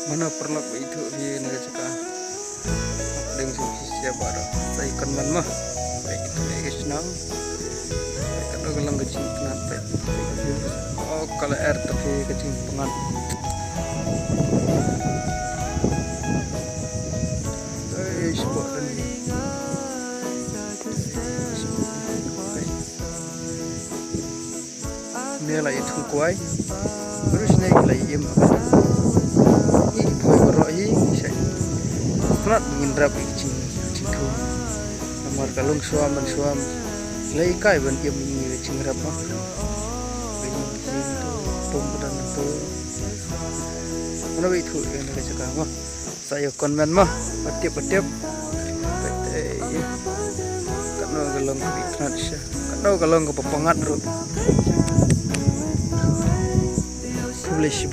Mana perlu itu di negara caka dengan siapa baru saya ikan man mah baik itu baik senang kalau gelang kecing kenapa oh kalau air tapi kecing pengat sport dan ini lah itu kuai terus naik lagi im ini kuai beroi saya pernah mengindra kucing kucingku nomor kalung suam lagi kai ban im ini kucing berapa begini itu pom dan itu mana itu yang nak cakap mah saya konven mah petiap karena galong ikan sih karena galong kepapangat ro boleh sih